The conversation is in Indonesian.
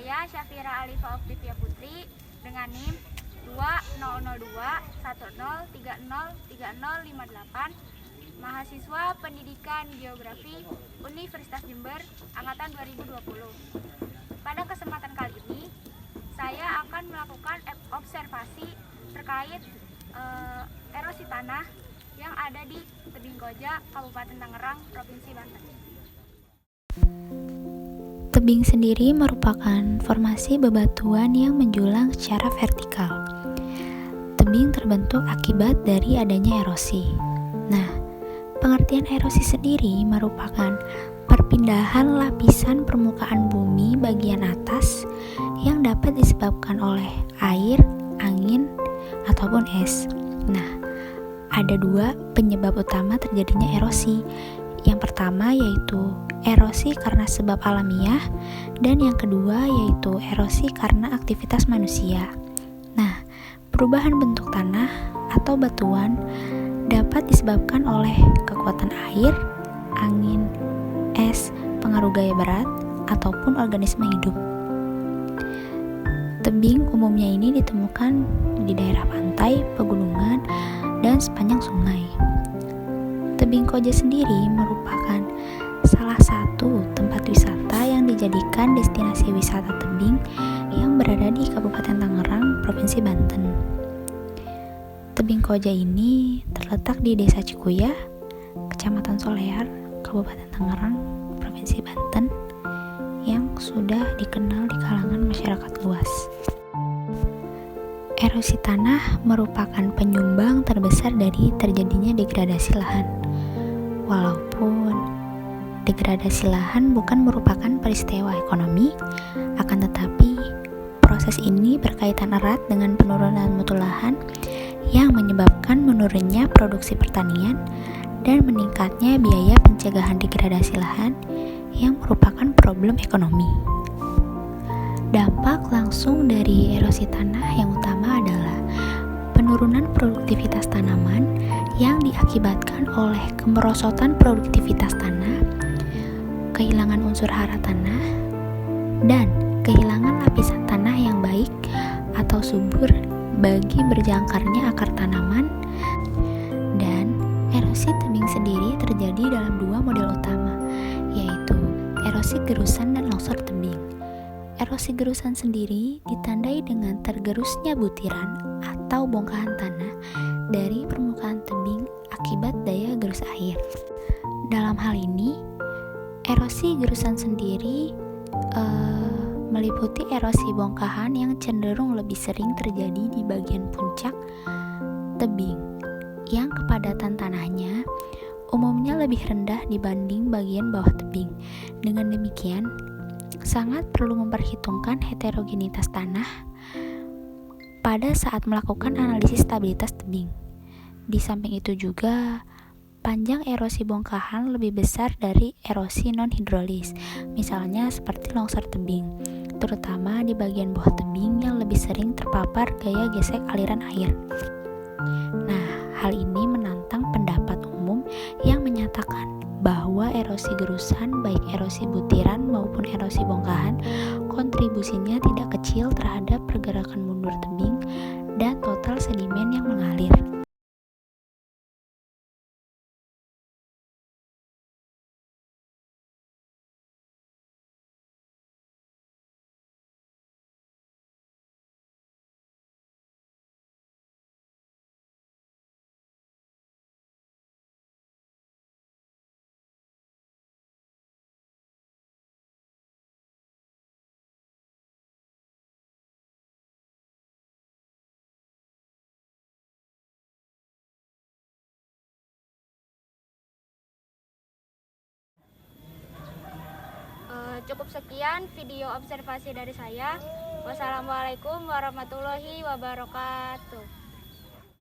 Saya Syafira Alifa Oktivia Putri dengan NIM 200210303058, mahasiswa Pendidikan Geografi Universitas Jember angkatan 2020. Pada kesempatan kali ini, saya akan melakukan observasi terkait erosi tanah yang ada di Tebing Koja, Kabupaten Tangerang, Provinsi Banten. Tebing sendiri merupakan formasi bebatuan yang menjulang secara vertikal. Tebing terbentuk akibat dari adanya erosi. Nah, pengertian erosi sendiri merupakan perpindahan lapisan permukaan bumi bagian atas yang dapat disebabkan oleh air, angin, ataupun es. Nah, ada dua penyebab utama terjadinya erosi. Yang pertama yaitu erosi karena sebab alamiah, dan yang kedua yaitu erosi karena aktivitas manusia. Nah, perubahan bentuk tanah atau batuan dapat disebabkan oleh kekuatan air, angin, es, pengaruh gaya berat, ataupun organisme hidup. Tebing umumnya ini ditemukan di daerah pantai, pegunungan, dan sepanjang sungai. Tebing Koja sendiri merupakan salah satu tempat wisata yang dijadikan destinasi wisata tebing yang berada di Kabupaten Tangerang, Provinsi Banten. Tebing Koja ini terletak di Desa Cikuya, Kecamatan Solear, Kabupaten Tangerang, Provinsi Banten, yang sudah dikenal di kalangan masyarakat luas. Erosi tanah merupakan penyumbang terbesar dari terjadinya degradasi lahan. Walaupun degradasi lahan bukan merupakan peristiwa ekonomi, akan tetapi proses ini berkaitan erat dengan penurunan mutu lahan yang menyebabkan menurunnya produksi pertanian dan meningkatnya biaya pencegahan degradasi lahan yang merupakan problem ekonomi. Dampak langsung dari erosi tanah yang utama adalah penurunan produktivitas tanaman yang diakibatkan oleh kemerosotan produktivitas tanah, kehilangan unsur hara tanah, dan kehilangan lapisan tanah yang baik atau subur bagi berjangkarnya akar tanaman. Dan erosi tebing sendiri terjadi dalam dua model utama, yaitu erosi gerusan dan longsor tebing. Erosi gerusan sendiri ditandai dengan tergerusnya butiran atau bongkahan tanah dari permukaan tebing akibat daya gerus air. Dalam hal ini, erosi gerusan sendiri meliputi erosi bongkahan yang cenderung lebih sering terjadi di bagian puncak tebing, yang kepadatan tanahnya umumnya lebih rendah dibanding bagian bawah tebing. Dengan demikian, sangat perlu memperhitungkan heterogenitas tanah pada saat melakukan analisis stabilitas tebing. Di samping itu juga, panjang erosi bongkahan lebih besar dari erosi non-hidrolis, misalnya seperti longsor tebing, terutama di bagian bawah tebing yang lebih sering terpapar gaya gesek aliran air. Nah, hal ini menantang pendapat umum yang menyatakan bahwa erosi gerusan, baik erosi butiran maupun erosi bongkahan, kontribusinya tidak kecil terhadap pergerakan mundur tebing dan total sedimen yang mengalir. Cukup sekian video observasi dari saya. Wassalamualaikum warahmatullahi wabarakatuh.